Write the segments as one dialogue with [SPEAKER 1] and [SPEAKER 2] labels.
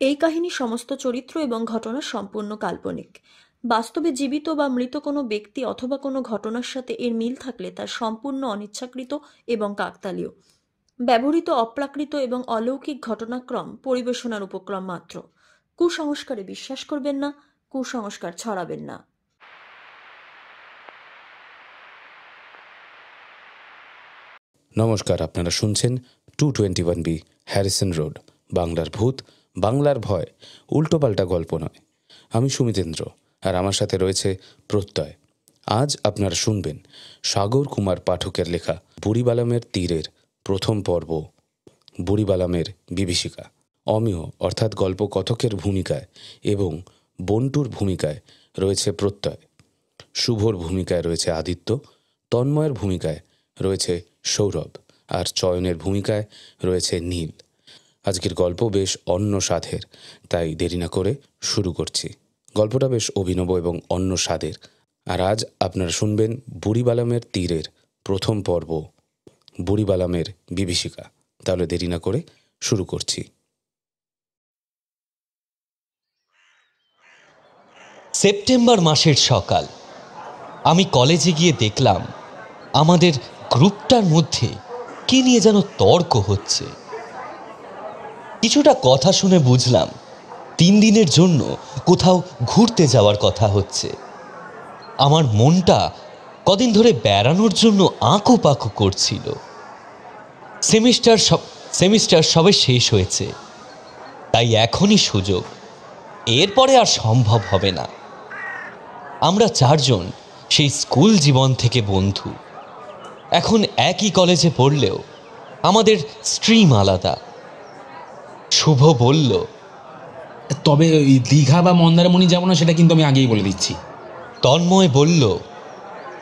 [SPEAKER 1] এই কাহিনীর সমস্ত চরিত্র এবং ঘটনা সম্পূর্ণ কাল্পনিক। বাস্তবে জীবিত বা মৃত কোনো ব্যক্তি অথবা কোনো ঘটনার সাথে এর মিল থাকলে তা সম্পূর্ণ অনিচ্ছাকৃত এবং কাকতালীয়। ব্যবহৃত অপ্রাকৃত এবং অলৌকিক ঘটনাক্রম পরিবেশনার উপক্রম মাত্র। কুসংস্কারে বিশ্বাস করবেন না, কুসংস্কার ছড়াবেন না।
[SPEAKER 2] নমস্কার, আপনারা শুনছেন 221B হ্যারিসন রোড, বাংলার ভূত, বাংলার ভয়, উল্টোপাল্টা গল্প নয়। আমি সুমিতেন্দ্র, আর আমার সাথে রয়েছে প্রত্যয়। আজ আপনারা শুনবেন সাগর কুমার পাঠকের লেখা বুড়িবালামের তীরের প্রথম পর্ব, বুড়িবালামের বিভীষিকা। অমিয় অর্থাৎ গল্পকথকের ভূমিকায় এবং বন্টুর ভূমিকায় রয়েছে প্রত্যয়, শুভর ভূমিকায় রয়েছে আদিত্য, তন্ময়ের ভূমিকায় রয়েছে সৌরভ, আর চয়নের ভূমিকায় রয়েছে নীল। আজকের গল্প বেশ অন্য স্বাদের, তাই দেরি না করে শুরু করছি। গল্পটা বেশ অভিনব এবং অন্য স্বাদের। আর আজ আপনারা শুনবেন বুড়িবালামের তীরের প্রথম পর্ব, বুড়িবালামের বিভীষিকা। তাহলে দেরি না করে শুরু করছি।
[SPEAKER 3] সেপ্টেম্বর মাসের সকাল। আমি কলেজে গিয়ে দেখলাম আমাদের গ্রুপটার মধ্যে কি নিয়ে যেন তর্ক হচ্ছে। কিছুটা কথা শুনে বুঝলাম 3 দিনের জন্য কোথাও ঘুরতে যাওয়ার কথা হচ্ছে। আমার মনটা কদিন ধরে বেড়ানোর জন্য আঁকোপাকো করছিল। সেমিস্টার সবে শেষ হয়েছে, তাই এখনই সুযোগ, এরপরে আর সম্ভব হবে না। আমরা 4 জন সেই স্কুল জীবন থেকে বন্ধু। এখন একই কলেজে পড়লেও আমাদের স্ট্রিম আলাদা। শুভ বলল,
[SPEAKER 4] তবে ওই দীঘা বা মন্দারমণি যাবো না, সেটা কিন্তু আমি আগেই বলে দিচ্ছি।
[SPEAKER 3] তন্ময় বলল,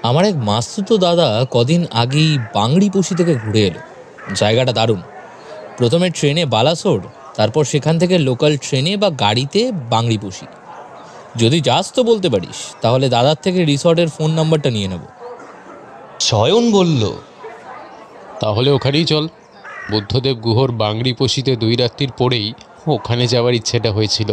[SPEAKER 5] আমার এক মাসতুতো দাদা কদিন আগেই বাংড়িপোষি থেকে ঘুরে এলো। জায়গাটা দারুণ। প্রথমে ট্রেনে বালাসোর, তারপর সেখান থেকে লোকাল ট্রেনে বা গাড়িতে বাংড়িপোষি। যদি যাস তো বলতে পারিস, তাহলে দাদার থেকে রিসর্টের ফোন নাম্বারটা নিয়ে নেব।
[SPEAKER 3] শয়ন বলল,
[SPEAKER 6] তাহলে ওখানেই চল। বুদ্ধদেব গুহর বাংড়িপোষিতে 2 রাত্রির পরেই ওখানে যাওয়ার ইচ্ছেটা হয়েছিল।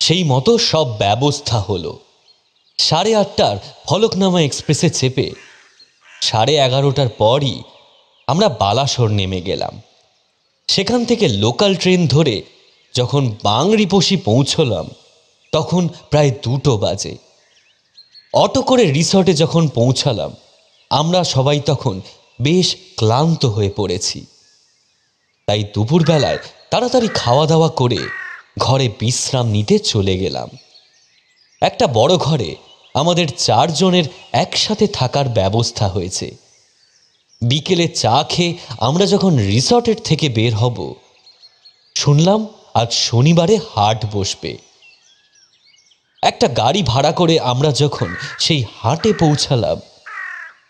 [SPEAKER 3] সেই মতো সব ব্যবস্থা হলো। 8:30টার ফলকনামা এক্সপ্রেসে চেপে 11:30টার পরই আমরা বালাসোর নেমে গেলাম। সেখান থেকে লোকাল ট্রেন ধরে যখন বাংড়িপোষি পৌঁছলাম তখন প্রায় 2টো বাজে। অটো করে রিসর্টে যখন পৌঁছালাম আমরা সবাই তখন বেশ ক্লান্ত হয়ে পড়েছি। তাই দুপুরবেলায় তাড়াতাড়ি খাওয়া দাওয়া করে ঘরে বিশ্রাম নিতে চলে গেলাম। একটা বড় ঘরে আমাদের 4 জনের একসাথে থাকার ব্যবস্থা হয়েছে। বিকেলে চা খেয়ে আমরা যখন রিসর্টের থেকে বের হব, শুনলাম আজ শনিবারে হাট বসবে। একটা গাড়ি ভাড়া করে আমরা যখন সেই হাটে পৌঁছালাম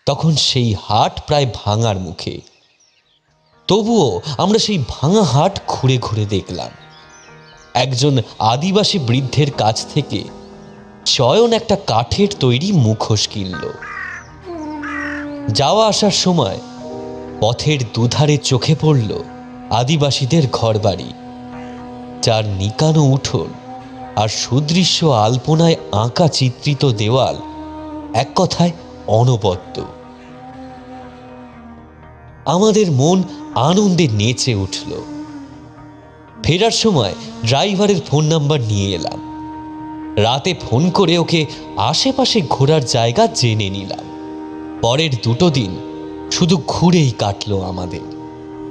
[SPEAKER 3] তখন সেই হাট প্রায় ভাঙার মুখে। তবুও আমরা সেই ভাঙা হাট ঘুরে ঘুরে দেখলাম। একজন আদিবাসী বৃদ্ধের কাছ থেকে চয়ন একটা কাঠের তৈরি মুখোশ কিনল। যাওয়া আসার সময় পথের দুধারে চোখে পড়ল আদিবাসীদের ঘরবাড়ি, যার নিকানো উঠোন আর সুদৃশ্য আলপনায় আঁকা চিত্রিত দেওয়াল এক কথায় অনবদ্য। আমাদের মন আনন্দে নেচে উঠল। ফেরার সময় ড্রাইভারের ফোন নাম্বার নিয়ে এলাম। রাতে ফোন করে ওকে আশেপাশে ঘোরার জায়গা জেনে নিলাম। পরের 2টো দিন শুধু ঘুরেই কাটলো আমাদের।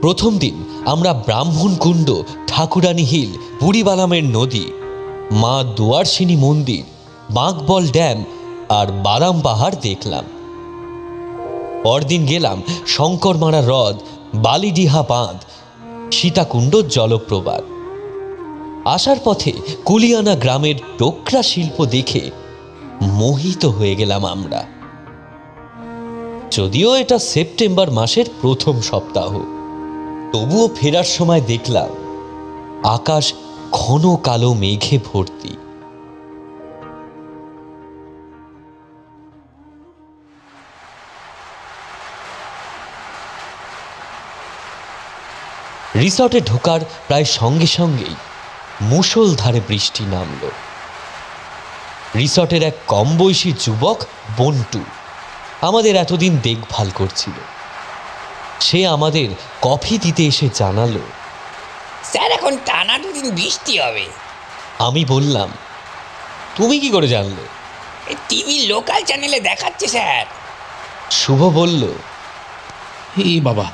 [SPEAKER 3] প্রথম দিন আমরা ব্রাহ্মণকুণ্ড, ঠাকুরানী হিল, বুড়িবালামের নদী, মা দুয়ারসিনী মন্দির, বাঁকবল ড্যাম আর বাদাম পাহাড় দেখলাম। পরদিন গেলাম শঙ্করমারা হ্রদ, বালিডিহা বাঁধ, সীতাকুণ্ড জলপ্রপাত। আসার পথে কুলিয়ানা গ্রামের ডোকরা শিল্প দেখে মোহিত হয়ে গেলাম আমরা। যদিও এটা সেপ্টেম্বর মাসের প্রথম সপ্তাহ, তবুও ফেরার সময় দেখলাম আকাশ ঘন কালো মেঘে ভর্তি। রিসর্টে ঢোকার প্রায় সঙ্গে সঙ্গেই মুষলধারে বৃষ্টি নামল। রিসর্টের এক কম বয়সী যুবক বন্টু আমাদের এতদিন দেখভাল করছিল। সে আমাদের কফি দিতে এসে জানালো,
[SPEAKER 7] স্যার এখন টানা 2 দিন বৃষ্টি হবে।
[SPEAKER 3] আমি বললাম, তুমি কি করে জানলে?
[SPEAKER 7] টিভি লোকাল চ্যানেলে দেখাচ্ছে স্যার।
[SPEAKER 3] শুভ বলল,
[SPEAKER 4] এই বাবা,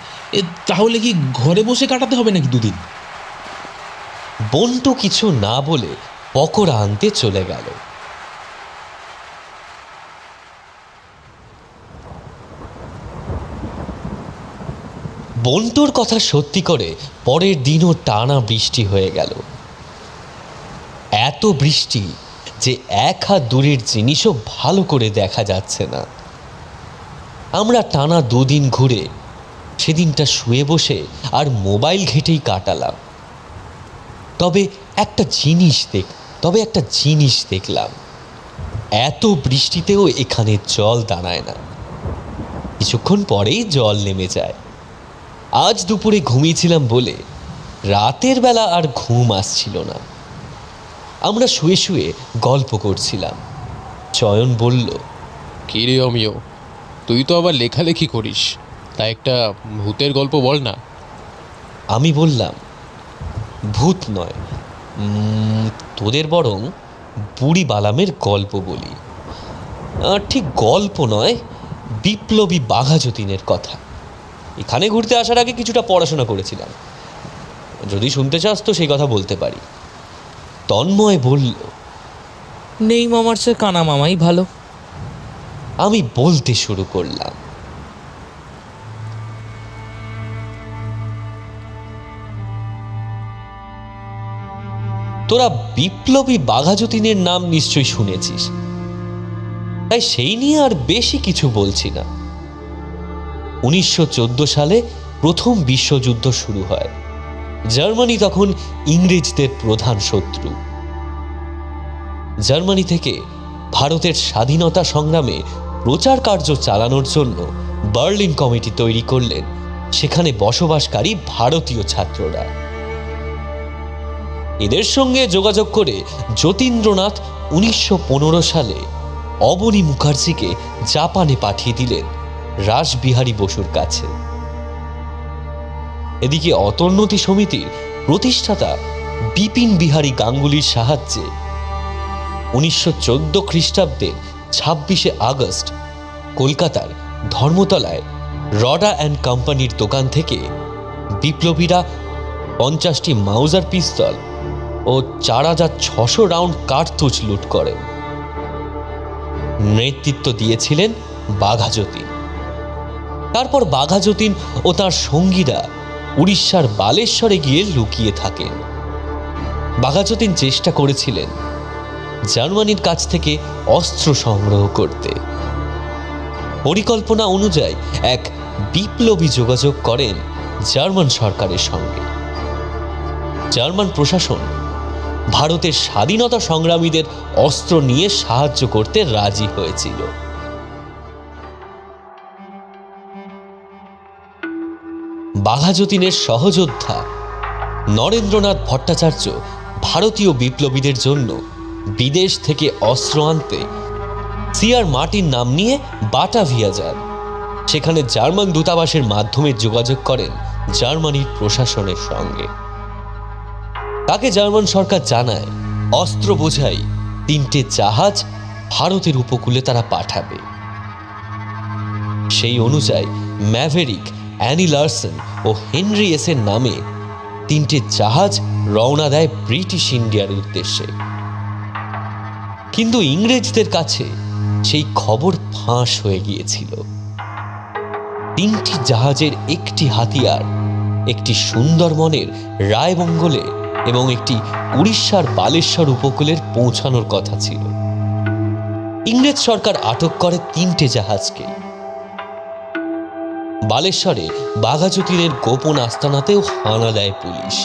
[SPEAKER 4] তাহলে কি ঘরে বসে কাটাতে হবে নাকি 2 দিন?
[SPEAKER 3] বন্টু কিছু না বলে পকোড়া আনতে চলে গেল। বন্টুর কথা সত্যি করে পরের দিনও টানা বৃষ্টি হয়ে গেল। এত বৃষ্টি যে 1 হাত দূরের জিনিসও ভালো করে দেখা যাচ্ছে না। আমরা টানা 2 দিন ঘুরে সেদিনটা শুয়ে বসে আর মোবাইল ঘেঁটেই কাটালাম। তবে একটা জিনিস দেখলাম, এত বৃষ্টিতেও এখানে জল দাঁড়ায় না, কিছুক্ষণ পরেই জল নেমে যায়। আজ দুপুরে ঘুমিয়েছিলাম বলে রাতের বেলা আর ঘুম আসছিল না। আমরা শুয়ে শুয়ে গল্প করছিলাম। চয়ন বলল,
[SPEAKER 6] কি রে অমিয়, তুই তো আবার লেখালেখি করিস, তা একটা ভূতের গল্প বল না।
[SPEAKER 3] আমি বললাম, ভূত নয়, তোদের বরং বুড়ি বালামের গল্প বলি। ঠিক গল্প নয়, বিপ্লবী বাঘা যতীনের কথা। এখানে ঘুরতে আসার আগে কিছুটা পড়াশোনা করেছিলাম, যদি শুনতে চাস তো সেই কথা বলতে পারি। তন্ময় বলল,
[SPEAKER 5] নেই মামার চেয়ে কানা মামাই ভালো।
[SPEAKER 3] আমি বলতে শুরু করলাম। তোরা বিপ্লবী বাঘা যতীনের নাম নিশ্চয়ই শুনেছিস, তাই সেই নিয়ে আর বেশি কিছু বলছি না। 1914 সালে প্রথম বিশ্বযুদ্ধ শুরু হয়। জার্মানি তখন ইংরেজদের প্রধান শত্রু। জার্মানি থেকে ভারতের স্বাধীনতা সংগ্রামে প্রচার কার্য চালানোর জন্য বার্লিন কমিটি তৈরি করলেন সেখানে বসবাসকারী ভারতীয় ছাত্ররা। এদের সঙ্গে যোগাযোগ করে যতীন্দ্রনাথ 1915 সালে অবনী মুখার্জিকে জাপানে পাঠিয়ে দিলেন রাসবিহারী বসুর কাছে। এদিকে অতোন্নতি সমিতির প্রতিষ্ঠাতা বিপিন বিহারী গাঙ্গুলির সাহায্যে 1914 খ্রিস্টাব্দের 26শে আগস্ট কলকাতার ধর্মতলায় রডা অ্যান্ড কোম্পানির দোকান থেকে বিপ্লবীরা 50টি মাউজার পিস্তল ও 4600 রাউন্ড কার্তুজ লুট করেন। নেতৃত্ব দিয়েছিলেন বাঘা যতীন। তারপর বাঘা যতীন ও তার সঙ্গীরা উড়িষ্যার বালেশ্বরে গিয়ে লুকিয়ে থাকেন। বাঘা যতীন চেষ্টা করেছিলেন জার্মানির কাছ থেকে অস্ত্র সংগ্রহ করতে। পরিকল্পনা অনুযায়ী এক বিপ্লবী যোগাযোগ করেন জার্মান সরকারের সঙ্গে। জার্মান প্রশাসন ভারতের স্বাধীনতা সংগ্রামীদের অস্ত্র নিয়ে সাহায্য করতে রাজি হয়েছিল। বাঘা যতীনের সহযোদ্ধা নরেন্দ্রনাথ ভট্টাচার্য ভারতীয় বিপ্লবীদের জন্য বিদেশ থেকে অস্ত্র আনতে সিআর মার্টিন নাম নিয়ে বাটাভিয়া যান। সেখানে জার্মান দূতাবাসের মাধ্যমে যোগাযোগ করেন জার্মানির প্রশাসনের সঙ্গে। তাকে জার্মান সরকার জানায় অস্ত্র বোঝাই 3টে জাহাজ ভারতের উপকূলে তারা পাঠাবে। সেই অনুযায়ী ম্যাভেরিক, অ্যানি লার্সন ও হেনরি এসের নামে 3টে জাহাজ রওনা দেয় ব্রিটিশ ইন্ডিয়ার উদ্দেশ্যে। কিন্তু ইংরেজদের কাছে সেই খবর ফাঁস হয়ে গিয়েছিল। 3টি জাহাজের একটি হাতিয়ার একটি সুন্দরবনের রায়বঙ্গলে এবং একটি উড়িষ্যার বালেশ্বর উপকূলের পৌঁছানোর কথা ছিল। ইংরেজ সরকার আটক করে 3টে জাহাজকে। বালেশ্বরে বাঘা যতীনের গোপন আস্তানাতেও হানা দেয় police.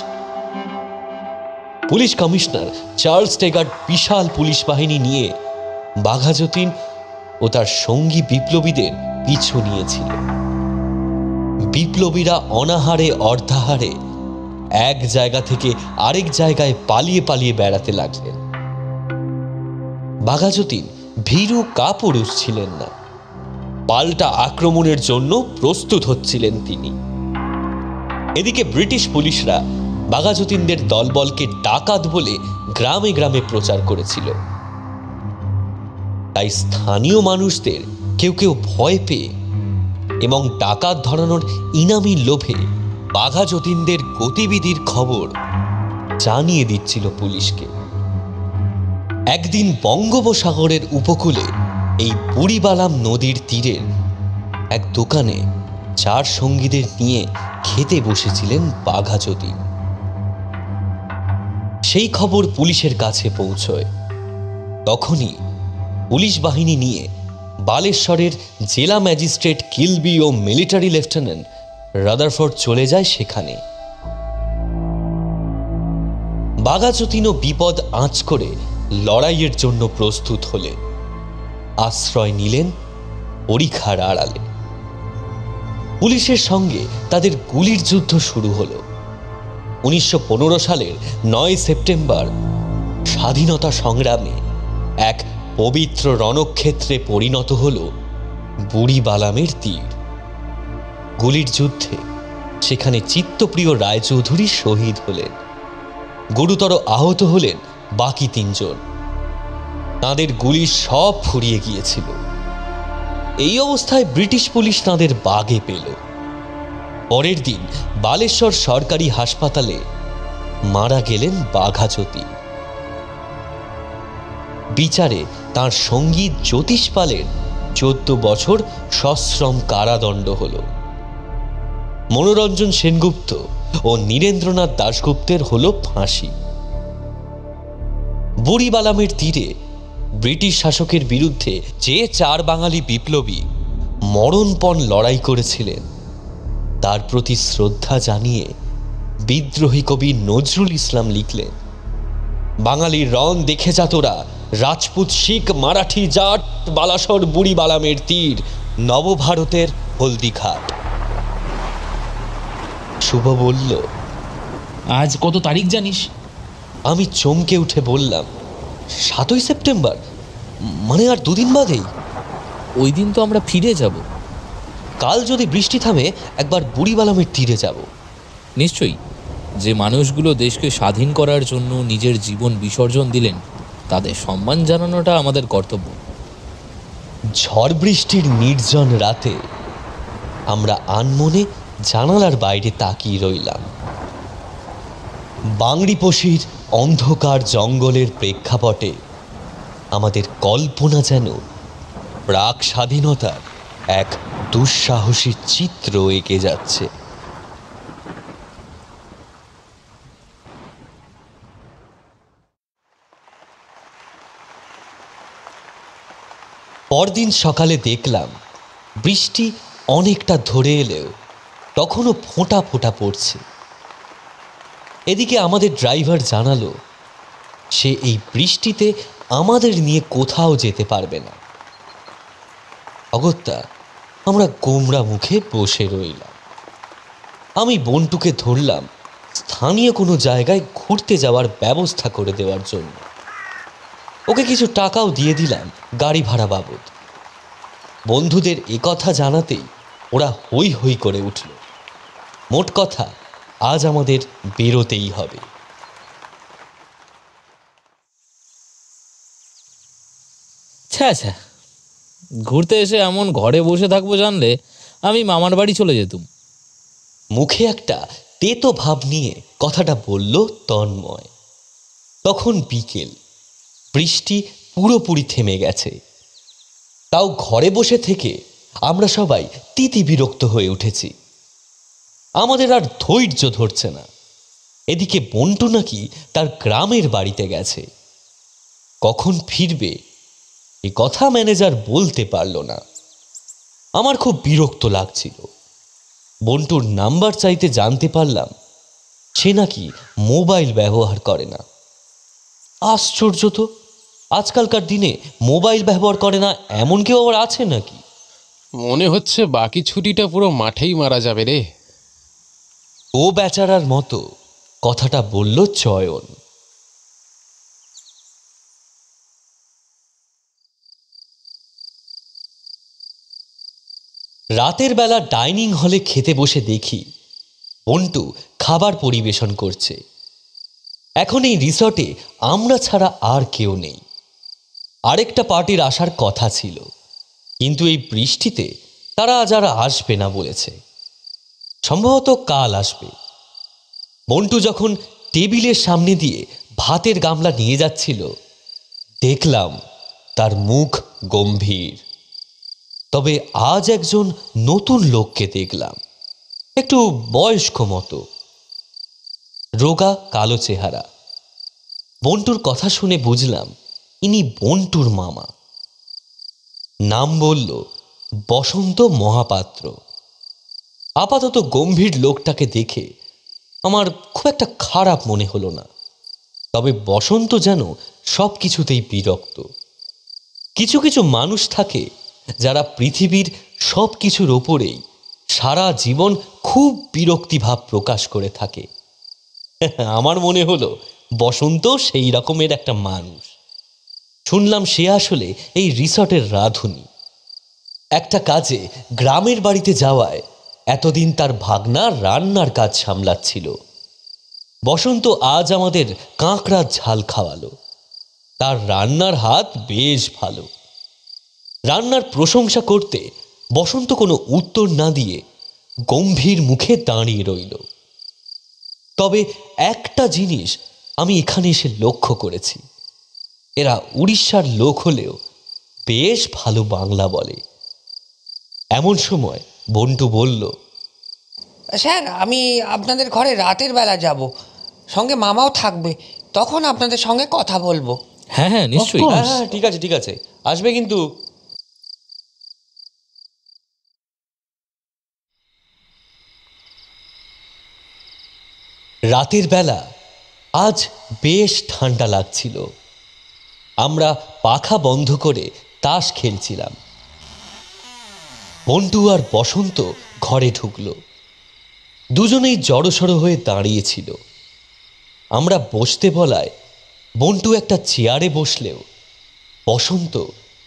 [SPEAKER 3] Police commissioner Charles Tegart বিশাল পুলিশ বাহিনী নিয়ে বাঘাযতীন ও তার সঙ্গী বিপ্লবীদের পিছু নিয়েছিল। বিপ্লবীরা অনাহারে অর্ধাহারে এক জায়গা থেকে আরেক জায়গায় পালিয়ে পালিয়ে বেড়াতে লাগলেন। বাঘাযতীন ভীরু কাপুরুষ ছিলেন না, পাল্টা আক্রমণের জন্য প্রস্তুত হচ্ছিলেন তিনি। এদিকে ব্রিটিশ পুলিশরা বাঘাযতীনদের দলবলকে ডাকাত বলে গ্রামে গ্রামে প্রচার করেছিল। তাই স্থানীয় মানুষদের কেউ কেউ ভয় পেয়ে এবং ডাকাত ধরানোর ইনামি লোভে বাঘাযতীনদের গতিবিধির খবর জানিয়ে দিচ্ছিল পুলিশকে। একদিন বঙ্গোপসাগরের উপকূলে এই বুড়িবালাম নদীর তীরের এক দোকানে 4 সঙ্গীদের নিয়ে খেতে বসেছিলেন বাঘাযতীন। সেই খবর পুলিশের কাছে পৌঁছয়। তখনই পুলিশ বাহিনী নিয়ে বালেশ্বরের জেলা ম্যাজিস্ট্রেট কিলবি ও মিলিটারি লেফটেন্যান্ট রাদারফোর্ড চলে যায় সেখানে। বাঘাযতীনও বিপদ আঁচ করে লড়াইয়ের জন্য প্রস্তুত হলেন, আশ্রয় নিলেন পরিখার আড়ালে। পুলিশের সঙ্গে তাদের গুলির যুদ্ধ শুরু হলো। 1915 সালের 9 সেপ্টেম্বর স্বাধীনতা সংগ্রামে এক পবিত্র রণক্ষেত্রে পরিণত হল বুড়িবালামের তীর। গুলির যুদ্ধে সেখানে চিত্তপ্রিয় রায়চৌধুরী শহীদ হলেন, গুরুতর আহত হলেন বাকি 3 জন। তাঁদের গুলি সব ফুরিয়ে গিয়েছিল। এই অবস্থায় ব্রিটিশ পুলিশ তাঁদের বাগে পেল। পরের দিন বালেশ্বর সরকারি হাসপাতালে মারা গেলেন বাঘাযতীন। বিচারে তাঁর সঙ্গী জ্যোতিষ পালের 14 বছর সশ্রম কারাদণ্ড হল। মনোরঞ্জন সেনগুপ্ত ও নীরেন্দ্রনাথ দাশগুপ্তের হল ফাঁসি। বুড়িবালামের তীরে ব্রিটিশ শাসকের বিরুদ্ধে যে 4 বাঙালি বিপ্লবী মরণপণ লড়াই করেছিলেন তার প্রতি শ্রদ্ধা জানিয়ে বিদ্রোহী কবি নজরুল ইসলাম লিখলেন, বাঙালির রণ দেখে যা তোরা, রাজপুত শিখ মারাঠি জাট, বালাসর বুড়িবালামের তীর, নবভারতের হলদিঘাট। শুভ বলল,
[SPEAKER 4] আজ কত তারিখ জানিস?
[SPEAKER 3] আমি চমকে উঠে বললাম, 7ই সেপ্টেম্বর, মানে আর 2 দিন বাদেই।
[SPEAKER 5] ওই দিন তো আমরা ফিরে যাব।
[SPEAKER 3] কাল যদি বৃষ্টি থামে একবার বুড়িবালামের তীরে যাব।
[SPEAKER 5] নিশ্চয়ই। যে মানুষগুলো দেশকে স্বাধীন করার জন্য নিজের জীবন বিসর্জন দিলেন তাদের সম্মান জানানোটা আমাদের কর্তব্য।
[SPEAKER 3] ঝড় বৃষ্টির নির্জন রাতে আমরা আনমনে জানালার বাইরে তাকিয়ে রইলাম। বাংড়িপোশির অন্ধকার জঙ্গলের প্রেক্ষাপটে আমাদের কল্পনা যেন প্রাক স্বাধীনতার এক দুঃসাহসী চিত্র এঁকে যাচ্ছে। পরদিন সকালে দেখলাম বৃষ্টি অনেকটা ধরে এলেও তখনও ফোঁটা ফোঁটা পড়ছে। এদিকে আমাদের ড্রাইভার জানালো সে এই বৃষ্টিতে আমাদের নিয়ে কোথাও যেতে পারবে না। অগত্যা আমরা গোমরা মুখে বসে রইলাম। আমি বন্টুকে ধরলাম স্থানীয় কোনো জায়গায় ঘুরতে যাওয়ার ব্যবস্থা করে দেওয়ার জন্য। ওকে কিছু টাকাও দিয়ে দিলাম গাড়ি ভাড়া বাবদ। বন্ধুদের একথা জানাতেই ওরা হই হই করে উঠল। মোট কথা, আজ আমাদের বেরোতেই হবে।
[SPEAKER 5] আচ্ছা, ঘুরতে এসে এমন ঘরে বসে থাকবো জানলে আমি মামার বাড়ি চলে যেতুম।
[SPEAKER 3] মুখে একটা তেতো ভাব নিয়ে কথাটা বলল তন্ময়। তখন বিকেল, বৃষ্টি পুরোপুরি থেমে গেছে। তাও ঘরে বসে থেকে আমরা সবাই তিতি বিরক্ত হয়ে উঠেছি। আমাদের আর ধৈর্য ধরছে না। এদিকে বন্টু নাকি তার গ্রামের বাড়িতে গেছে। কখন ফিরবে এ কথা ম্যানেজার বলতে পারল না। আমার খুব বিরক্ত লাগছিল। বন্টুর নাম্বার চাইতে জানতে পারলাম সে নাকি মোবাইল ব্যবহার করে না। আশ্চর্য তো, আজকালকার দিনে মোবাইল ব্যবহার করে না এমন কেউ আবার আছে নাকি?
[SPEAKER 6] মনে হচ্ছে বাকি ছুটিটা পুরো মাঠেই মারা যাবে রে।
[SPEAKER 3] ও বেচারার মতো কথাটা বলল চয়ন। রাতের বেলা ডাইনিং হলে খেতে বসে দেখি বন্টু খাবার পরিবেশন করছে। এখন এই রিসর্টে আমরা ছাড়া আর কেউ নেই। আরেকটা পার্টির আসার কথা ছিল, কিন্তু এই বৃষ্টিতে তারা আজ আর আসবে না বলেছে, সম্ভবত কাল আসবে। বন্টু যখন টেবিলের সামনে দিয়ে ভাতের গামলা নিয়ে যাচ্ছিল, দেখলাম তার মুখ গম্ভীর। তবে আজ একজন নতুন লোককে দেখলাম, একটু বয়স্ক মতো, রোগা কালো চেহারা। বন্টুর কথা শুনে বুঝলাম ইনি বন্টুর মামা। নাম বলল বসন্ত মহাপাত্র। আপাতত গম্ভীর লোকটাকে দেখে আমার খুব একটা খারাপ মনে হলো না, তবে বসন্ত যেন সব কিছুতেই বিরক্ত। কিছু কিছু মানুষ থাকে যারা পৃথিবীর সব কিছুর ওপরেই সারা জীবন খুব বিরক্তিভাব প্রকাশ করে থাকে। আমার মনে হলো বসন্ত সেই রকমের একটা মানুষ। শুনলাম সে আসলে এই রিসর্টের রাঁধুনি। একটা কাজে গ্রামের বাড়িতে যাওয়ায় এতদিন তার ভাগনা রান্নার কাজ সামলাচ্ছিল। বসন্ত আজ আমাদের কাঁকড়ার ঝাল খাওয়ালো। তার রান্নার হাত বেশ ভালো। রান্নার প্রশংসা করতে বসন্ত কোনো উত্তর না দিয়ে গম্ভীর মুখে দাঁড়িয়ে রইল। তবে একটা জিনিস আমি এখানে এসে লক্ষ্য করেছি, এরা উড়িষ্যার লোক হলেও বেশ ভালো বাংলা বলে। এমন সময় বন্টু বলল,
[SPEAKER 7] স্যার আমি আপনাদের ঘরে রাতের বেলা যাব, সঙ্গে মামাও থাকবে, তখন আপনাদের সঙ্গে কথা বলবো।
[SPEAKER 5] হ্যাঁ হ্যাঁ নিশ্চয়ই।
[SPEAKER 4] course.
[SPEAKER 3] হ্যাঁ ঠিক আছে ঠিক আছে, আসবে কিন্তু। রাতের বেলা আজ বেশ ঠান্ডা লাগছিল। আমরা পাখা বন্ধ করে তাস খেলছিলাম। বন্টু আর বসন্ত ঘরে ঢুকলো। দুজনেই জড়সড় হয়ে দাঁড়িয়েছিল। আমরা বসতে বলায় বন্টু একটা চেয়ারে বসলেও বসন্ত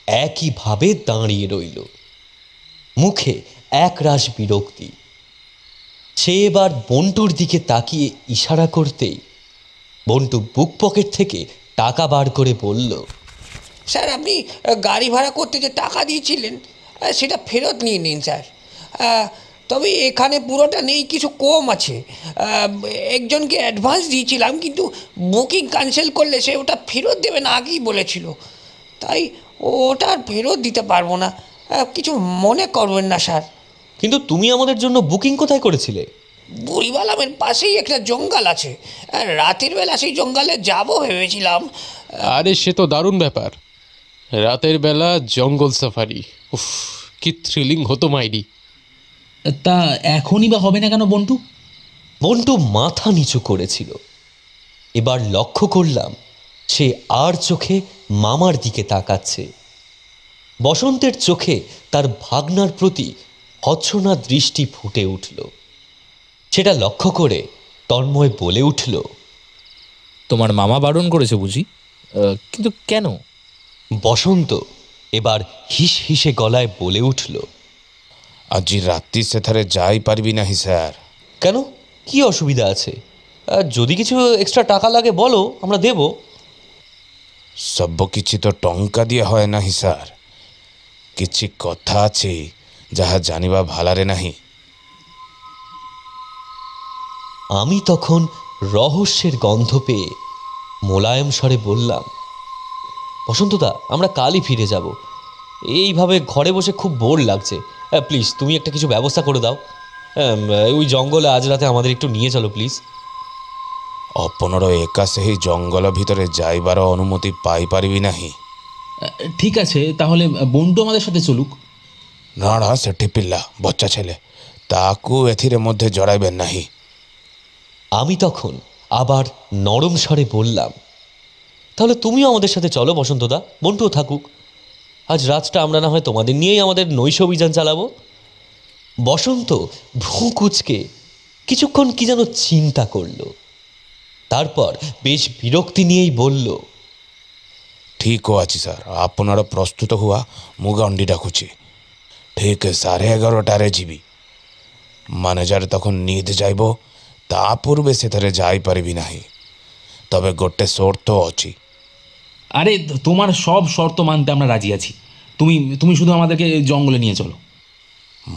[SPEAKER 3] একইভাবে দাঁড়িয়ে রইল, মুখে একরাশ বিরক্তি। সে এবার বন্টুর দিকে তাকিয়ে ইশারা করতেই বন্টু বুক পকেট থেকে টাকা বার করে বলল,
[SPEAKER 7] স্যার আপনি গাড়ি ভাড়া করতে যে টাকা দিয়েছিলেন সেটা ফেরত নিয়ে নিন স্যার। তবে এখানে পুরোটা নেই, কিছু কম আছে। একজনকে অ্যাডভান্স দিয়েছিলাম, কিন্তু বুকিং ক্যান্সেল করলে সে ওটা ফেরত দেবে না আগেই বলেছিল, তাই ওটা আর ফেরত দিতে পারবো না। কিছু মনে করবেন না স্যার।
[SPEAKER 3] কিন্তু তুমি আমাদের জন্য বুকিং কোথায় করেছিলে?
[SPEAKER 7] বুড়িবালামের পাশেই একটা জঙ্গল আছে, রাতের বেলা সেই জঙ্গলে যাবো ভেবেছিলাম।
[SPEAKER 6] আরে সে তো দারুণ ব্যাপার, রাতের বেলা জঙ্গল সাফারি, উফ কি থ্রিলিং হতো মাইরি।
[SPEAKER 4] তা এখনই বা হবে না কেন বন্টু?
[SPEAKER 3] বন্টু মাথা নিচু করেছিল। এবার লক্ষ্য করলাম সে আর চোখে মামার দিকে তাকাচ্ছে। বসন্তের চোখে তার ভাগনার প্রতি ভৎসনা দৃষ্টি ফুটে উঠল। সেটা লক্ষ্য করে তন্ময় বলে উঠল,
[SPEAKER 5] তোমার মামা বারণ করেছে বুঝি? কিন্তু কেন?
[SPEAKER 3] বসন্ত এবার হিস হিসে গলায় বলে উঠল,
[SPEAKER 2] আজি রাত্রি সেথারে যাই পারবি নাহি স্যার।
[SPEAKER 3] কেন, কি অসুবিধা আছে? যদি কিছু এক্সট্রা টাকা লাগে বলো, আমরা দেব।
[SPEAKER 2] সব কিছু তো টঙ্কা দিয়ে হয় নাহি স্যার, কিছু কথা আছে যাহা জানিবা ভালারে নাহি।
[SPEAKER 3] আমি তখন রহস্যের গন্ধ পেয়ে মোলায়েম স্বরে বললাম, বসন্তদা আমরা কালই ফিরে যাব, এইভাবে ঘরে বসে খুব বোর লাগছে। প্লিজ তুমি একটা কিছু ব্যবস্থা করে দাও। ওই জঙ্গলে আজ রাতে আমাদের একটু নিয়ে চলো প্লিজ।
[SPEAKER 2] অপনর একা সেই জঙ্গল ভিতরে যাইবার অনুমতি পাই পারিবি নাহি।
[SPEAKER 4] ঠিক আছে, তাহলে বন্টু আমাদের সাথে চলুক।
[SPEAKER 2] না না, সেটি পিল্লা বচ্চা ছেলে, তাকু এথিরে মধ্যে জড়াইবেন নাহি।
[SPEAKER 3] আমি তখন আবার নরম স্বরে বললাম, তাহলে তুমিও আমাদের সাথে চলো বসন্তদা, বন্টুও থাকুক। আজ রাতটা আমরা না হয় তোমাদের নিয়েই আমাদের নৈশ অভিযান চালাবো। বসন্ত ভ্রু কুঁচকে কিছুক্ষণ কি যেন চিন্তা করলো, তারপর বেশ বিরক্তি নিয়েই বলল,
[SPEAKER 2] ঠিক আছে স্যার, আপনারা প্রস্তুত হুয়া ମୁଁ ଗଣ୍ଡି ଡାକୁଛି। ଠିକ୍ 11:30ରେ ଯିବି। ମ୍ୟାନେଜର তখন নিদ যাইব, ତା ପୂର୍ବେ ସେଥିରେ ଯାଇପାରିବି ନାହିଁ। তবে ଗୋଟେ ସର୍ତ୍ତ ଅଛି।
[SPEAKER 4] আরে তোমার সব শর্ত মানতে আমরা রাজি আছি, তুমি তুমি শুধু আমাদেরকে জঙ্গলে নিয়ে চলো।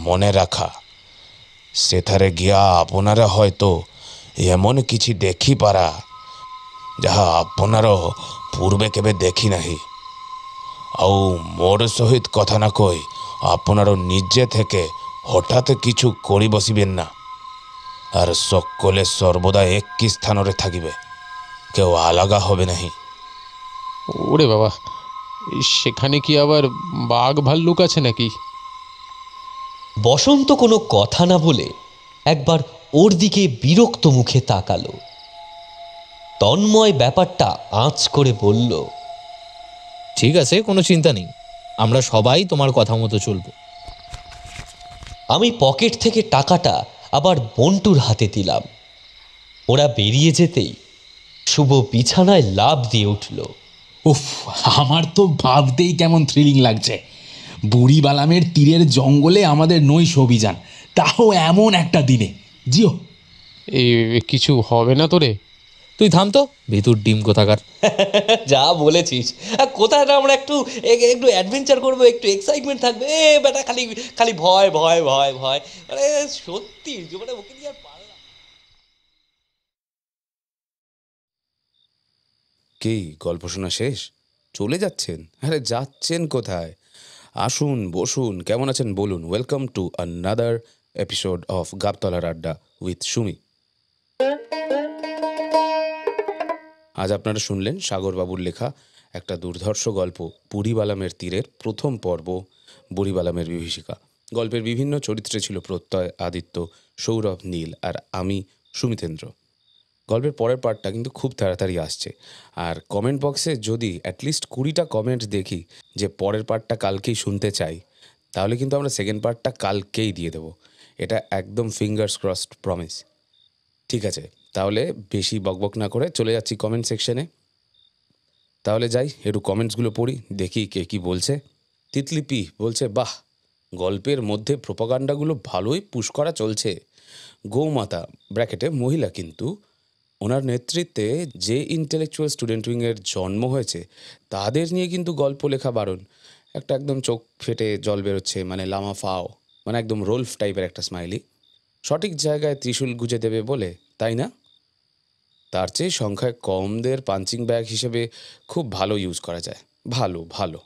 [SPEAKER 2] মনে রাখা, ସେଠାରେ গিয়া আপনারা হয়তো এমন କିଛି ଦେଖିପାରା ଯାହା আপনার পূর্বে কেবে দেখি ନାହିଁ। ଆଉ মোর সহিত কথা না কই আপনার নিজে থেকে হঠাৎ কিছু করি বসিবেন না। আর সকলে সর্বদা একই স্থানরে থাকিবে, কেউ আলাদা হবে নাহি।
[SPEAKER 6] ওরে বাবা, সেখানে কি আবার বাঘ ভাল্লুক আছে নাকি?
[SPEAKER 3] বসন্ত কোনো কথা না বলে একবার ওর দিকে বিরক্ত মুখে তাকালো। তন্ময় ব্যাপারটা আঁচ করে বলল,
[SPEAKER 5] ঠিক আছে, কোনো চিন্তা নেই, আমরা সবাই তোমার কথা মতো চলবো।
[SPEAKER 3] আমি পকেট থেকে টাকাটা আবার বন্টুর হাতে দিলাম। ওরা বেরিয়ে যেতেই শুভ বিছানায় লাফ দিয়ে উঠল।
[SPEAKER 4] উফ, আমার তো ভাবতেই কেমন থ্রিলিং লাগছে। বুড়িবালামের তীরের জঙ্গলে আমাদের নৈশ অভিযান, তাও এমন একটা দিনে। জিও,
[SPEAKER 6] কিছু হবে না তোরে?
[SPEAKER 5] তুই থাম তো, ভিতর ডিম কোথাকার।
[SPEAKER 3] যা বলেছিস, কোথায় না আমরা একটু একটু অ্যাডভেঞ্চার করবো, একটু এক্সাইটমেন্ট থাকবে। বেটা খালি খালি ভয় ভয় ভয় ভয়, মানে সত্যি মানে ওকে নিয়ে আর পারলাম।
[SPEAKER 2] কি গল্প শোনা শেষ? চলে যাচ্ছেন? আরে যাচ্ছেন কোথায়? আসুন, বসুন, কেমন আছেন বলুন। Welcome to another episode of গাবতলার আড্ডা উইথ সুমি। আজ আপনারা শুনলেন সাগরবাবুর লেখা একটা দুর্ধর্ষ গল্প, বুড়িবালামের তীরের প্রথম পর্ব, বুড়িবালামের বিভীষিকা। গল্পের বিভিন্ন চরিত্রে ছিল প্রত্যয়, আদিত্য, সৌরভ, নীল আর আমি সুমিতেন্দ্র। গল্পের পরের পার্টটা কিন্তু খুব তাড়াতাড়ি আসছে। আর কমেন্ট বক্সে যদি অ্যাটলিস্ট 20টা কমেন্ট দেখি যে পরের পার্টটা কালকেই শুনতে চাই, তাহলে কিন্তু আমরা সেকেন্ড পার্টটা কালকেই দিয়ে দেবো। এটা একদম ফিঙ্গার্স ক্রসড প্রমিস। ঠিক আছে, তাহলে বেশি বকবক না করে চলে যাচ্ছি কমেন্ট সেকশনে। তাহলে যাই, একটু কমেন্টসগুলো পড়ি, দেখি কে কী বলছে। তিতলিপি বলছে, বাহ, গল্পের মধ্যে প্রোপাগান্ডাগুলো ভালোই পুশ করা চলছে। গৌমাতা ব্র্যাকেটে মহিলা, কিন্তু ওনার নেতৃত্বে যে ইন্টেলেকচুয়াল স্টুডেন্ট উইংয়ের জন্ম হয়েছে তাদের নিয়ে কিন্তু গল্প লেখা বারণ। একটা একদম চোখ ফেটে জল বেরোচ্ছে, মানে লামা ফাও, মানে একদম রোলফ টাইপের একটা স্মাইলি। সঠিক জায়গায় ত্রিশূল গুজে দেবে বলে, তাই না? তার চেয়ে সংখ্যায় কমদের পাঞ্চিং ব্যাগ হিসেবে খুব ভালো ইউজ করা যায়। ভালো ভালো,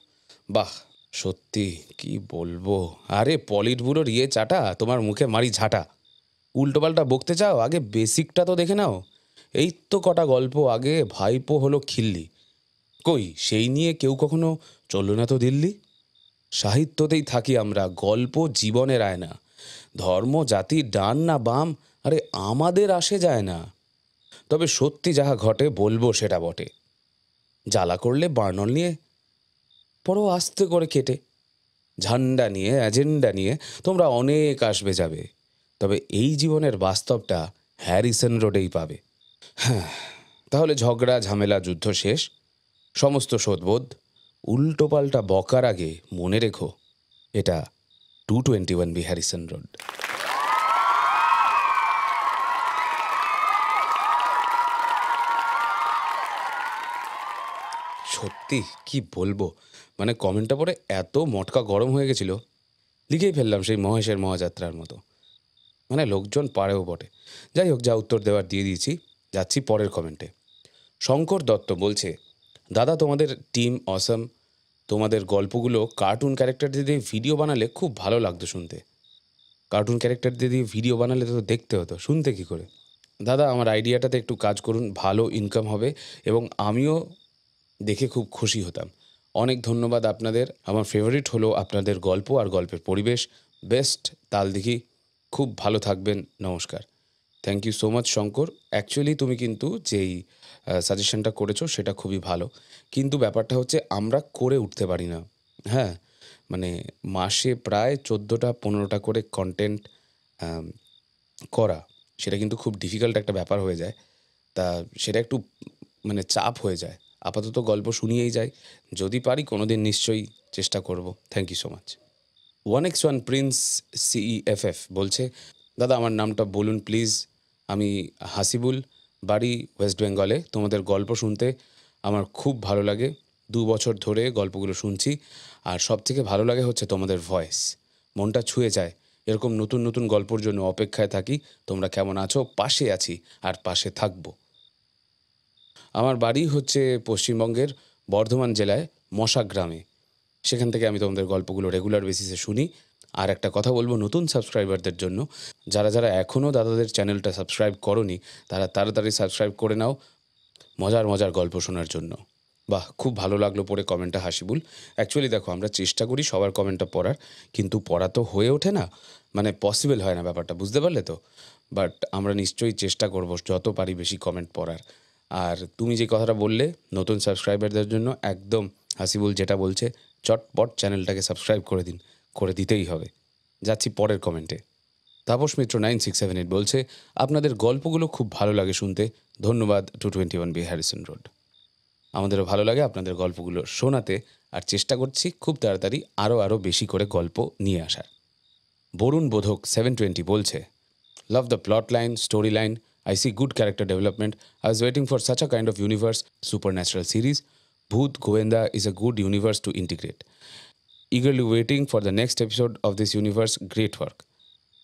[SPEAKER 2] বাহ, সত্যি কি বলবো। আরে পলিট ব্যুরোর চাটা তোমার মুখে মারি ঝাঁটা। উল্টোপাল্টা বকতে চাও, আগে বেসিকটা তো দেখে নাও। এই তো কটা গল্প আগে ভাইপো হলো খিল্লি, কই সেই নিয়ে কেউ কখনো চলল না তো দিল্লি। সাহিত্যতেই থাকি আমরা, গল্প জীবনের আয়না। ধর্ম জাতি ডান না বাম, আরে আমাদের আসে যায় না। তবে সত্যি যাহা ঘটে বলবো সেটা বটে। জ্বালা করলে বার্নল নিয়ে পড়ো আস্তে করে কেটে। ঝান্ডা নিয়ে, এজেন্ডা নিয়ে তোমরা অনেক আসবে যাবে, তবে এই জীবনের বাস্তবটা হ্যারিসন রোডেই পাবে। হ্যাঁ, তাহলে ঝগড়া ঝামেলা যুদ্ধ শেষ, সমস্ত শোধবোধ উল্টোপাল্টা বকার আগে মনে রেখো, এটা 221B হ্যারিসন রোড। সত্যি কি বলবো, মানে কমেন্টটা পড়ে এত মটকা গরম হয়ে গেছিল, লিখেই ফেললাম সেই মহেশের মহাযাত্রার মতো। মানে লোকজন পারেও বটে। যাই হোক, যা উত্তর দেওয়ার দিয়ে দিয়েছি, যাচ্ছি পরের কমেন্টে। শঙ্কর দত্ত বলছে, দাদা তোমাদের টিম অসম, তোমাদের গল্পগুলো কার্টুন ক্যারেক্টার দিয়ে ভিডিও বানালে খুব ভালো লাগতো শুনতে। কার্টুন ক্যারেক্টার দিয়ে ভিডিও বানালে তো দেখতে হতো, শুনতে কী করে? দাদা আমার আইডিয়াটাতে একটু কাজ করুন, ভালো ইনকাম হবে এবং আমিও দেখে খুব খুশি হতাম। অনেক ধন্যবাদ আপনাদের। আমার ফেভারিট হলো আপনাদের গল্প আর গল্পের পরিবেশ। বেস্ট তালদিঘি, খুব ভালো থাকবেন, নমস্কার। Thank you so much Shankar. Actually তুমি কিন্তু যেই সাজেশনটা করেছো সেটা খুবই ভালো, কিন্তু ব্যাপারটা হচ্ছে আমরা করে উঠতে পারি না। হ্যাঁ, মানে মাসে প্রায় 14টা-15টা করে কন্টেন্ট করা, সেটা কিন্তু খুব ডিফিকাল্ট একটা ব্যাপার হয়ে যায়। তা সেটা একটু মানে চাপ হয়ে যায়। আপাতত গল্প শুনিয়েই যাই, যদি পারি কোনোদিন নিশ্চয়ই চেষ্টা করব। Thank you so much. 1x1 Prince CEFF বলছে, দাদা আমার নামটা বলুন প্লিজ। আমি হাসিবুল, বাড়ি ওয়েস্ট বেঙ্গলে। তোমাদের গল্প শুনতে আমার খুব ভালো লাগে, 2 বছর ধরে গল্পগুলো শুনছি। আর সবথেকে ভালো লাগে হচ্ছে তোমাদের ভয়েস, মনটা ছুঁয়ে যায়। এরকম নতুন নতুন গল্পর জন্য অপেক্ষায় থাকি। তোমরা কেমন আছো? পাশে আছি আর পাশে থাকবো। আমার বাড়ি হচ্ছে পশ্চিমবঙ্গের বর্ধমান জেলায় মশা গ্রামে। সেখান থেকে আমি তোমাদের গল্পগুলো রেগুলার বেসিসে শুনি। আর একটা কথা বলবো নতুন সাবস্ক্রাইবারদের জন্য, যারা যারা এখনও দাদাদের চ্যানেলটা সাবস্ক্রাইব করোনি তারা তাড়াতাড়ি সাবস্ক্রাইব করে নাও মজার মজার গল্প শোনার জন্য। বাহ, খুব ভালো লাগলো পড়ে কমেন্টটা হাসিবুল। অ্যাকচুয়ালি দেখো, আমরা চেষ্টা করি সবার কমেন্টটা পড়ার, কিন্তু পড়া তো হয়ে ওঠে না, মানে পসিবল হয় না ব্যাপারটা, বুঝতে পারলে তো? বাট আমরা নিশ্চয়ই চেষ্টা করব যত পারি বেশি কমেন্ট পড়ার। আর তুমি যে কথাটা বললে নতুন সাবস্ক্রাইবারদের জন্য, একদম হাসিবুল যেটা বলছে, চটপট চ্যানেলটাকে সাবস্ক্রাইব করে দিন, করে দিতেই হবে। যাচ্ছি পরের কমেন্টে। তাপস মিত্র 9678 বলছে, আপনাদের গল্পগুলো খুব ভালো লাগে শুনতে, ধন্যবাদ। 221B Harrison road. আমাদেরও ভালো লাগে আপনাদের গল্পগুলো শোনাতে, আর চেষ্টা করছি খুব তাড়াতাড়ি আরও বেশি করে গল্প নিয়ে আসার। বরুণ বোধক 720 বলছে, love the plot line, story line, I see good character development. I was waiting for such a kind of universe, supernatural series. Bhoot Goenda is a good universe to integrate. Eagerly waiting for the next episode of this universe. Great work.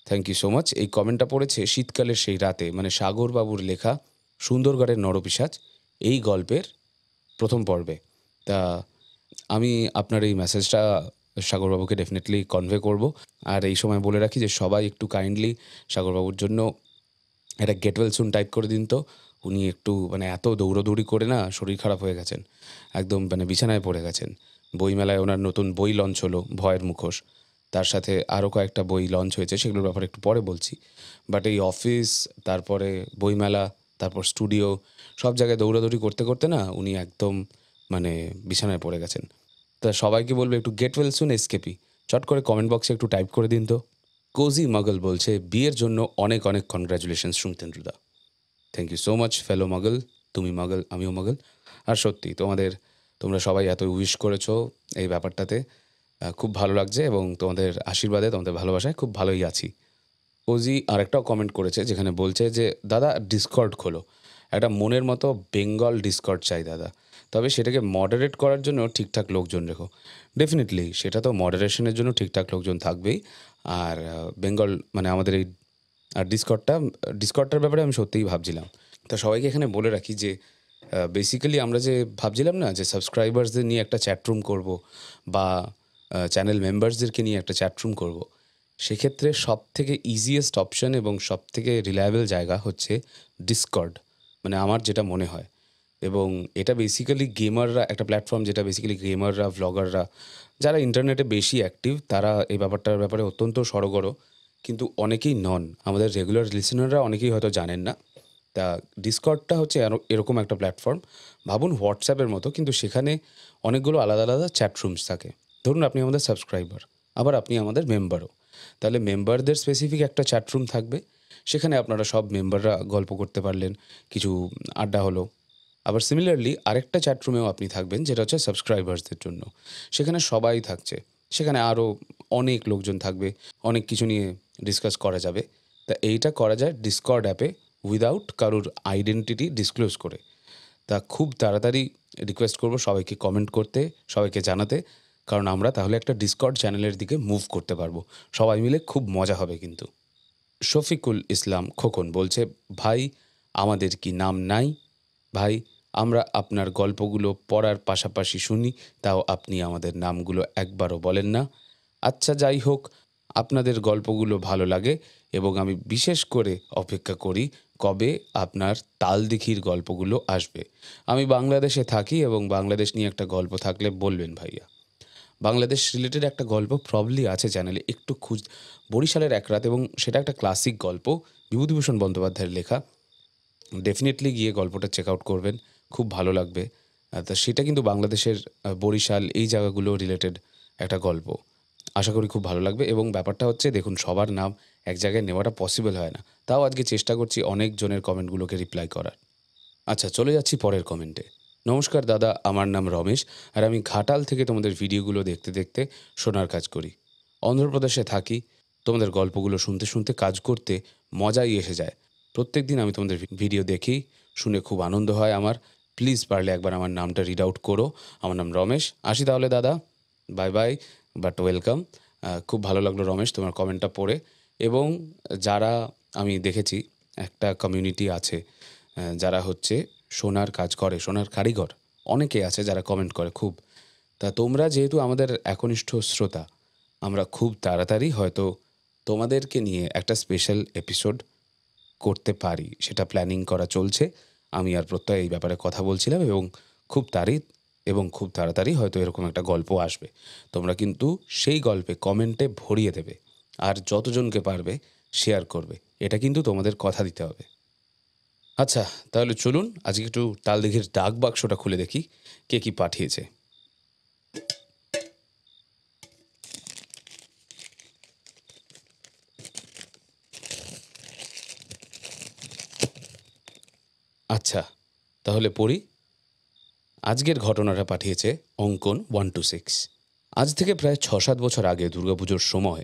[SPEAKER 2] Thank you so much. এই কমেন্টটা পড়েছে শীতকালের সেই রাতে, মানে সাগরবাবুর লেখা সুন্দরগড়ের নরপিশাচ এই গল্পের প্রথম পর্বে। তা আমি আপনার এই মেসেজটা সাগরবাবুকে ডেফিনেটলি কনভে করব। আর এই সময় বলে রাখি যে সবাই একটু কাইন্ডলি সাগরবাবুর জন্য একটা গেট ওয়েল সুন টাইপ করে দিন তো। উনি একটু মানে এত দৌড়োদৌড়ি করে না শরীর খারাপ হয়ে গেছেন, একদম মানে বিছানায় পড়ে গেছেন। বইমেলায় ওনার নতুন বই লঞ্চ হলো, ভয়ের মুখোশ, তার সাথে আরও কয়েকটা বই লঞ্চ হয়েছে, সেগুলোর ব্যাপারে একটু পরে বলছি। বাট এই অফিস, তারপরে বইমেলা, তারপর স্টুডিও, সব জায়গায় দৌড়াদৌড়ি করতে করতে না উনি একদম মানে বিছানায় পড়ে গেছেন। তা সবাইকে বলবে একটু গেট ওয়েল সুন এসকেপি চট করে কমেন্ট বক্সে একটু টাইপ করে দিন তো। কোজি মাগল বলছে, বিয়ের জন্য অনেক অনেক কনগ্র্যাচুলেশনস সুমিতেন্দ্রদা। Thank you so much fellow muggle, তুমি মাগল আমিও মাগল। আর সত্যি তোমরা সবাই এত উইশ করেছো এই ব্যাপারটাতে, খুব ভালো লাগছে, এবং তোমাদের আশীর্বাদে, তোমাদের ভালোবাসায় খুব ভালোই আছি। কোজি আরেকটাও কমেন্ট করেছে যেখানে বলছে যে, দাদা ডিসকর্ড খোলো, একটা মনের মতো বেঙ্গল ডিসকর্ড চাই দাদা, তবে সেটাকে মডারেট করার জন্য ঠিকঠাক লোকজন রেখো। ডেফিনেটলি সেটা তো মডারেশনের জন্য ঠিকঠাক লোকজন থাকবেই। আর বেঙ্গল মানে আমাদের এই আর ডিসকর্ডটার ব্যাপারে আমি সত্যিই ভাবছিলাম। তা সবাইকে এখানে বলে রাখি যে বেসিক্যালি আমরা যে ভাবছিলাম না যে সাবস্ক্রাইবার্সদের নিয়ে একটা চ্যাটরুম করব, বা চ্যানেল মেম্বার্সদেরকে নিয়ে একটা চ্যাটরুম করব, সেক্ষেত্রে সবথেকে ইজিয়েস্ট অপশন এবং সবথেকে রিলায়েবল জায়গা হচ্ছে ডিসকর্ড, মানে আমার যেটা মনে হয়। এবং এটা বেসিক্যালি গেমাররা, একটা প্ল্যাটফর্ম যেটা বেসিক্যালি গেমাররা, ভ্লগাররা, যারা ইন্টারনেটে বেশি অ্যাক্টিভ, তারা এই ব্যাপারটার ব্যাপারে অত্যন্ত সড়গড়, কিন্তু অনেকেই নন, আমাদের রেগুলার লিসেনাররা অনেকেই হয়তো জানেন না। তা ডিসকর্ডটা হচ্ছে এরকম একটা প্ল্যাটফর্ম, ভাবুন হোয়াটসঅ্যাপের মতো, কিন্তু সেখানে অনেকগুলো আলাদা আলাদা চ্যাটরুমস থাকে। ধরুন আপনি আমাদের সাবস্ক্রাইবার, আবার আপনি আমাদের মেম্বারও, তাহলে মেম্বারদের স্পেসিফিক একটা চ্যাটরুম থাকবে, সেখানে আপনারা সব মেম্বাররা গল্প করতে পারলেন, কিছু আড্ডা হলো। আবার সিমিলারলি আরেকটা চ্যাটরুমেও আপনি থাকবেন যেটা হচ্ছে সাবস্ক্রাইবার্সদের জন্য, সেখানে সবাই থাকছে, সেখানে আরও অনেক লোকজন থাকবে, অনেক কিছু নিয়ে ডিসকাস করা যাবে। তা এইটা করা যায় ডিসকর্ড অ্যাপে উইদাউট কারুর আইডেন্টিটি ডিসক্লোজ করে। তা খুব তাড়াতাড়ি রিকোয়েস্ট করব সবাইকে কমেন্ট করতে, সবাইকে জানাতে, কারণ আমরা তাহলে একটা ডিসকর্ড চ্যানেলের দিকে মুভ করতে পারবো, সবাই মিলে খুব মজা হবে কিন্তু। শফিকুল ইসলাম খোকন বলছে, ভাই আমাদের কি নাম নাই? ভাই আমরা আপনার গল্পগুলো পড়ার পাশাপাশি শুনি, তাও আপনি আমাদের নামগুলো একবারও বলেন না। আচ্ছা যাই হোক, আপনাদের গল্পগুলো ভালো লাগে এবং আমি বিশেষ করে অপেক্ষা করি কবে আপনার তালদিঘির গল্পগুলো আসবে। আমি বাংলাদেশে থাকি এবং বাংলাদেশ নিয়ে একটা গল্প থাকলে বলবেন ভাইয়া। বাংলাদেশ রিলেটেড একটা গল্প প্রবলি আছে চ্যানেলে, একটু বরিশালের এক রাত, এবং সেটা একটা ক্লাসিক গল্প বিভূতিভূষণ বন্দ্যোপাধ্যায়ের লেখা। ডেফিনেটলি গিয়ে গল্পটা চেক আউট করবেন, খুব ভালো লাগবে। তা সেটা কিন্তু বাংলাদেশের বরিশাল এই জায়গাগুলো রিলেটেড একটা গল্প। আশা করি খুব ভালো লাগবে। এবং ব্যাপারটা হচ্ছে, দেখুন, সবার নাম এক জায়গায় নেওয়াটা পসিবল হয় না, তাও আজকে চেষ্টা করছি অনেক জনের কমেন্টগুলোকে রিপ্লাই করার। আচ্ছা, চলে যাচ্ছি পরের কমেন্টে। নমস্কার দাদা, আমার নাম রমেশ, আর আমি ঘাটাল থেকে তোমাদের ভিডিওগুলো দেখতে দেখতে শোনার কাজ করি। অন্ধ্রপ্রদেশে থাকি। তোমাদের গল্পগুলো শুনতে শুনতে কাজ করতে মজাই এসে যায়। প্রত্যেক দিন আমি তোমাদের ভিডিও দেখি, শুনে খুব আনন্দ হয় আমার। প্লিজ পারলে একবার আমার নামটা রিড আউট করো। আমার নাম রমেশ। আসি তাহলে দাদা, বাই বাই, বাট ওয়েলকাম। খুব ভালো লাগলো রমেশ তোমার কমেন্টটা পড়ে। এবং যারা আমি দেখেছি একটা কমিউনিটি আছে যারা হচ্ছে সোনার কাজ করে, সোনার কারিগর অনেকে আছে যারা কমেন্ট করে খুব। তা তোমরা যেহেতু আমাদের একনিষ্ঠ শ্রোতা, আমরা খুব তাড়াতাড়ি হয়তো তোমাদেরকে নিয়ে একটা স্পেশাল এপিসোড করতে পারি, সেটা প্ল্যানিং করা চলছে। আমি আর প্রত্যয় এই ব্যাপারে কথা বলছিলাম, এবং খুব তাড়াতাড়ি হয়তো এরকম একটা গল্প আসবে। তোমরা কিন্তু সেই গল্পে কমেন্টে ভরিয়ে দেবে, আর যতজনকে পারবে শেয়ার করবে। এটা কিন্তু তোমাদের কথা দিতে হবে। আচ্ছা, তাহলে চলুন আজকে একটু তালদিঘির ডাক বাক্সটা খুলে দেখি কে কি পাঠিয়েছে। আচ্ছা, তাহলে পড়ি। আজকের ঘটনাটা পাঠিয়েছে অঙ্কন 126। আজ থেকে প্রায় 6-7 বছর আগে দুর্গাপুজোর সময়,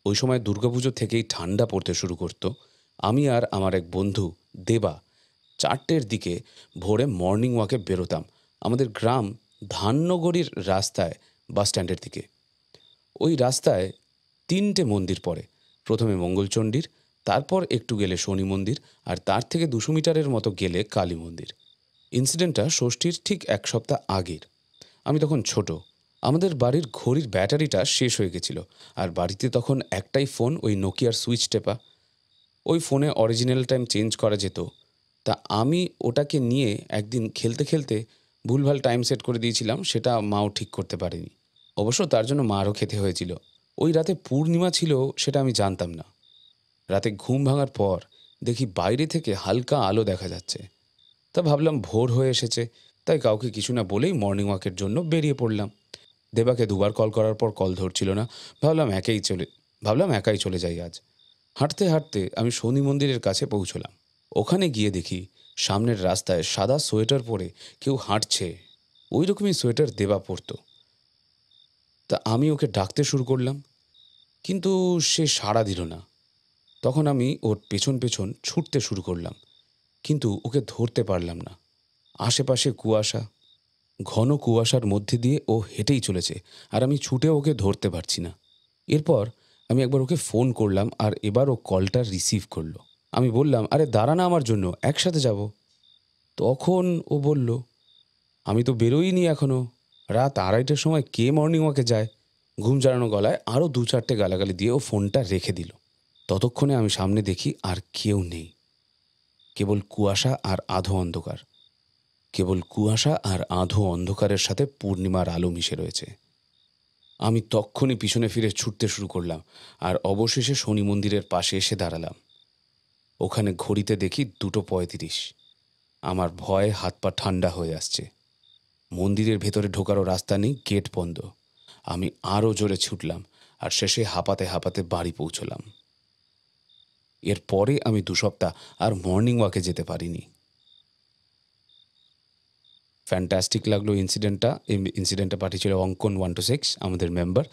[SPEAKER 2] ওই সময় দুর্গাপুজো থেকেই ঠান্ডা পড়তে শুরু করতো। আমি আর আমার এক বন্ধু দেবা 4টের দিকে ভোরে মর্নিং ওয়াকে বেরোতাম আমাদের গ্রাম ধান্যগড়ির রাস্তায়, বাস স্ট্যান্ডের দিকে। ওই রাস্তায় 3টে মন্দির পড়ে। প্রথমে মঙ্গলচণ্ডীর, তারপর একটু গেলে শনি মন্দির, আর তার থেকে 200 মিটারের মতো গেলে কালী মন্দির। ইনসিডেন্টটা ষষ্ঠীর ঠিক 1 সপ্তাহ আগের। আমি তখন ছোট। আমাদের বাড়ির ঘড়ির ব্যাটারিটা শেষ হয়ে গেছিল, আর বাড়িতে তখন একটাই ফোন, ওই নোকিয়ার সুইচ টেপা। ওই ফোনে অরিজিনাল টাইম চেঞ্জ করা যেত। তা আমি ওটাকে নিয়ে একদিন খেলতে খেলতে ভুলভাল টাইম সেট করে দিয়েছিলাম, সেটা মাও ঠিক করতে পারেনি। অবশ্য তার জন্য মারও খেতে হয়েছিল। ওই রাতে পূর্ণিমা ছিল সেটা আমি জানতাম না। রাতে ঘুম ভাঙার পর দেখি বাইরে থেকে হালকা আলো দেখা যাচ্ছে। তা ভাবলাম ভোর হয়ে এসেছে, তাই কাউকে কিছু না বলেই মর্নিং ওয়াকের জন্য বেরিয়ে পড়লাম। দেবাকে 2বার কল করার পর কল ধরছিল না। ভাবলাম একাই চলে যাই আজ। হাঁটতে হাঁটতে আমি শনি মন্দিরের কাছে পৌঁছলাম। ওখানে গিয়ে দেখি সামনের রাস্তায় সাদা সোয়েটার পরে কেউ হাঁটছে। ওই রকমই সোয়েটার দেবা পরতো। তা আমি ওকে ডাকতে শুরু করলাম, কিন্তু সে সাড়া দিল না। তখন আমি ওর পেছন পেছন ছুটতে শুরু করলাম, কিন্তু ওকে ধরতে পারলাম না। আশেপাশে কুয়াশা, ঘন কুয়াশার মধ্যে দিয়ে ও হেঁটেই চলেছে, আর আমি ছুটে ওকে ধরতে পারছি না। এরপর আমি একবার ওকে ফোন করলাম, আর এবার ও কলটা রিসিভ করলো। আমি বললাম, আরে দাঁড়া না, আমার জন্য একসাথে যাব। তখন ও বলল, আমি তো বেরোইনি এখনও, রাত 2:30টার সময় কে মর্নিং ওয়াকে যায়। ঘুম জড়ানো গলায় আরও 2-4টে গালাগালি দিয়ে ও ফোনটা রেখে দিল। ততক্ষণে আমি সামনে দেখি আর কেউ নেই, কেবল কুয়াশা আর আধো অন্ধকারের সাথে পূর্ণিমার আলো মিশে রয়েছে। আমি তক্ষুনি পিছনে ফিরে ছুটতে শুরু করলাম, আর অবশেষে শনি মন্দিরের পাশে এসে দাঁড়ালাম। ওখানে ঘড়িতে দেখি 2:35। আমার ভয়ে হাত পা ঠান্ডা হয়ে আসছে। মন্দিরের ভেতরে ঢোকারও রাস্তা নেই, গেট বন্ধ। আমি আরও জোরে ছুটলাম, আর শেষে হাঁপাতে হাঁপাতে বাড়ি পৌঁছলাম। এরপরে আমি 2 সপ্তাহ আর মর্নিং ওয়াকে যেতে পারিনি। ফ্যান্টাস্টিক লাগলো ইনসিডেন্টটা পাঠিয়েছিল অঙ্কন 126, আমাদের মেম্বার।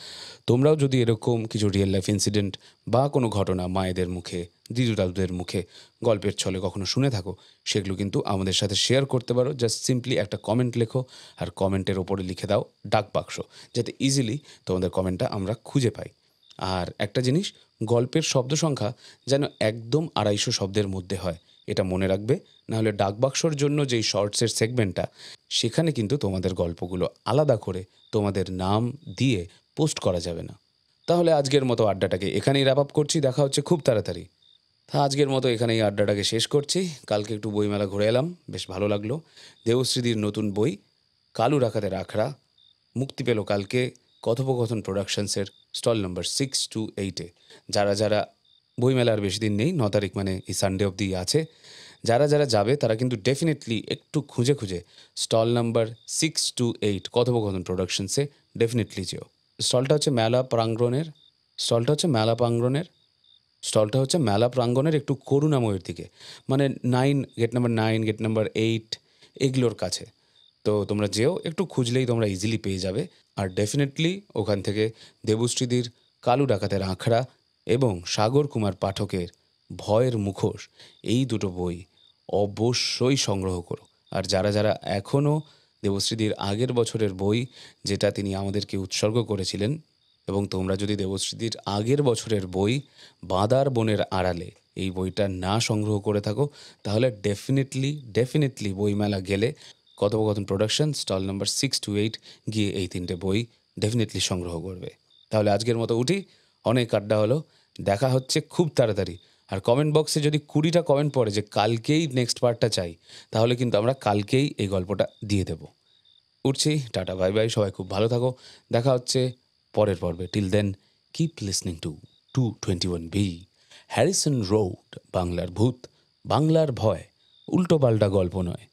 [SPEAKER 2] তোমরাও যদি এরকম কিছু রিয়েল লাইফ ইনসিডেন্ট বা কোনো ঘটনা মায়েদের মুখে, দিদু দাদুদের মুখে গল্পের ছলে কখনো শুনে থাকো, সেগুলো কিন্তু আমাদের সাথে শেয়ার করতে পারো। জাস্ট সিম্পলি একটা কমেন্ট লেখো, আর কমেন্টের ওপরে লিখে দাও ডাক বাক্স, যাতে ইজিলি তোমাদের কমেন্টটা আমরা খুঁজে পাই। আর একটা জিনিস, গল্পের শব্দ সংখ্যা যেন একদম 250 শব্দের মধ্যে হয়, এটা মনে রাখবে। নাহলে ডাকবাক্সর জন্য যেই শর্টসের সেগমেন্টটা, সেখানে কিন্তু তোমাদের গল্পগুলো আলাদা করে তোমাদের নাম দিয়ে পোস্ট করা যাবে না। তাহলে আজকের মতো আড্ডাটাকে এখানেই র্যাপ আপ করছি। দেখা হচ্ছে খুব তাড়াতাড়ি। তা আজকের মতো এখানেই আড্ডাটাকে শেষ করছি। কালকে একটু বইমেলা ঘুরে এলাম, বেশ ভালো লাগলো। দেবশ্রীদির নতুন বই কালু রাখাতে রাখরা মুক্তি পেল কালকে কথোপকথন প্রোডাকশনসের স্টল নম্বর 628-এ। যারা বইমেলা আর বেশি দিন নেই, 9 তারিখ মানে এই সানডে অবধি আছে। যারা যারা যাবে তারা কিন্তু ডেফিনেটলি একটু খুঁজে খুঁজে স্টল নাম্বার 6 to 8 কথোপকথন প্রোডাকশনসে ডেফিনেটলি যেও। স্টলটা হচ্ছে মেলা প্রাঙ্গণের একটু করুণাময়ের দিকে, মানে গেট নাম্বার 9, গেট নাম্বার 8 এগুলোর কাছে। তো তোমরা যেও, একটু খুঁজলেই তোমরা ইজিলি পেয়ে যাবে। আর ডেফিনেটলি ওখান থেকে দেবশ্রীদির কালু ডাকাতের আখড়া এবং সাগর কুমার পাঠকের ভয়ের মুখোশ, এই দুটো বই অবশ্যই সংগ্রহ করো। আর যারা যারা এখনও দেবশ্রীদির আগের বছরের বই, যেটা তিনি আমাদেরকে উৎসর্গ করেছিলেন, এবং তোমরা যদি দেবশ্রীদির আগের বছরের বই বাঁদার বনের আড়ালে এই বইটা না সংগ্রহ করে থাকো, তাহলে ডেফিনেটলি বইমেলা গেলে কথোপকথন প্রোডাকশন স্টল নাম্বার 6 to 8 গিয়ে এই 3টে বই ডেফিনেটলি সংগ্রহ করবে। তাহলে আজকের মতো উঠি, অনেক আড্ডা হলো, দেখা হচ্ছে খুব তাড়াতাড়ি। আর কমেন্ট বক্সে যদি 20টা কমেন্ট পড়ে যে কালকেই নেক্সট পার্টটা চাই, তাহলে কিন্তু আমরা কালকেই এই গল্পটা দিয়ে দেব। উঠছি, টাটা, বাই বাই, সবাই খুব ভালো থাকো, দেখা হচ্ছে পরের পর্বে। Till then keep listening to 221B, Harrison Road, বাংলার ভূত, বাংলার ভয়, উল্টোপাল্টা গল্প নয়।